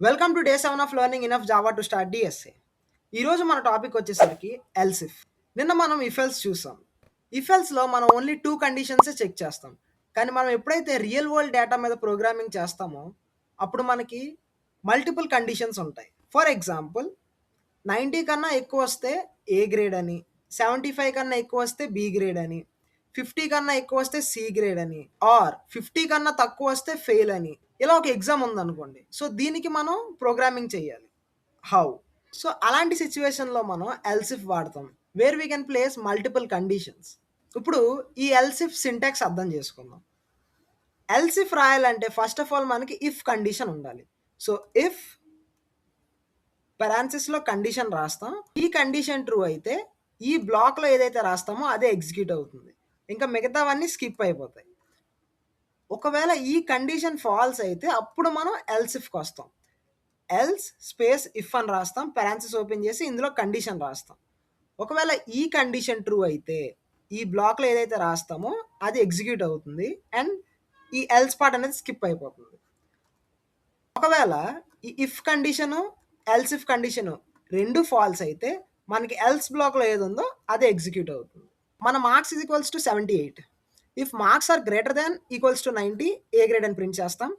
Welcome to day 7 of learning enough Java to start DSA. ఈరోజు మన topic వచ్చేసరికి elif. నిన్న మనం ఇఫెల్స్ చూసాం. ఇఫెల్స్లో మనం ఓన్లీ 2 కండిషన్సే చెక్ చేస్తాం. కానీ మనం ఎప్పుడైతే రియల్ వరల్డ్ డేటా మీద ప్రోగ్రామింగ్ చేస్తామో అప్పుడు మనకి మల్టిపుల్ కండిషన్స్ ఉంటాయి. ఫర్ ఎగ్జాంపుల్ 90 కన్నా ఎక్కువ వస్తే ఏ గ్రేడ్ అని, 75 కన్నా ఎక్కువ వస్తే బి గ్రేడ్ అని, 50 కన్నా ఎక్కువ వస్తే సి గ్రేడ్ అని, ఆర్ 50 కన్నా తక్కువ వస్తే ఫెయిల్ అని, ఇలా ఒక ఎగ్జామ్ ఉందనుకోండి. సో దీనికి మనం ప్రోగ్రామింగ్ చేయాలి. హౌ? సో అలాంటి సిచ్యువేషన్లో మనం ఎల్సిఫ్ వాడతాం, where we can place multiple conditions. ఇప్పుడు ఈ ఎల్సిఫ్ సింటాక్స్ అర్థం చేసుకుందాం. ఎల్సిఫ్ రాయాలంటే ఫస్ట్ ఆఫ్ ఆల్ మనకి ఇఫ్ కండిషన్ ఉండాలి. సో ఇఫ్ పెరాన్సిస్లో కండిషన్ రాస్తాం, ఈ కండిషన్ ట్రూ అయితే ఈ బ్లాక్లో ఏదైతే రాస్తామో అదే ఎగ్జిక్యూట్ అవుతుంది, ఇంకా మిగతావన్నీ స్కిప్ అయిపోతాయి. ఒకవేళ ఈ కండిషన్ ఫాల్స్ అయితే అప్పుడు మనం ఎల్సిఫ్కి వస్తాం. ఎల్స్ స్పేస్ ఇఫ్ అని రాస్తాం, పెరాన్సిస్ ఓపెన్ చేసి ఇందులో కండిషన్ రాస్తాం. ఒకవేళ ఈ కండిషన్ ట్రూ అయితే ఈ బ్లాక్లో ఏదైతే రాస్తామో అది ఎగ్జిక్యూట్ అవుతుంది అండ్ ఈ ఎల్స్ పార్ట్ అనేది స్కిప్ అయిపోతుంది. ఒకవేళ ఈ if condition else if condition రెండు ఫాల్స్ అయితే మనకి ఎల్స్ బ్లాక్లో ఏది ఉందో అదే ఎగ్జిక్యూట్ అవుతుంది. మన marks is equals to 78. If marks are greater than equals to 90 A grade అని ప్రింట్ చేస్తాం.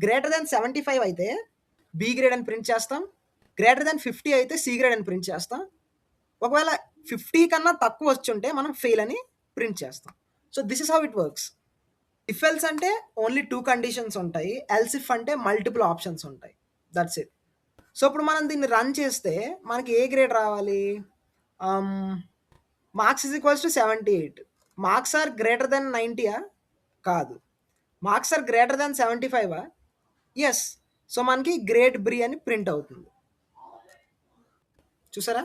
గ్రేటర్ దాన్ 75 అయితే బి గ్రేడ్ అని ప్రింట్ చేస్తాం. గ్రేటర్ దాన్ 50 అయితే సి గ్రేడ్ అని ప్రింట్ చేస్తాం. ఒకవేళ 50 కన్నా తక్కువ వచ్చుంటే మనం ఫెయిల్ అని ప్రింట్ చేస్తాం. So this is how it works. If else అంటే ఓన్లీ 2 కండిషన్స్ ఉంటాయి, ఎల్స్ ఇఫ్ అంటే మల్టిపుల్ ఆప్షన్స్ ఉంటాయి. That's it. సో ఇప్పుడు మనం దీన్ని రన్ చేస్తే మనకి ఏ గ్రేడ్ రావాలి? Marks is equals to 78. Marks are greater than 90ఆ? కాదు. మార్క్స్ ఆర్ గ్రేటర్ దెన్ 75ఆ? ఎస్. సో మనకి గ్రేడ్ బ్రీ అని ప్రింట్ అవుతుంది. చూసారా?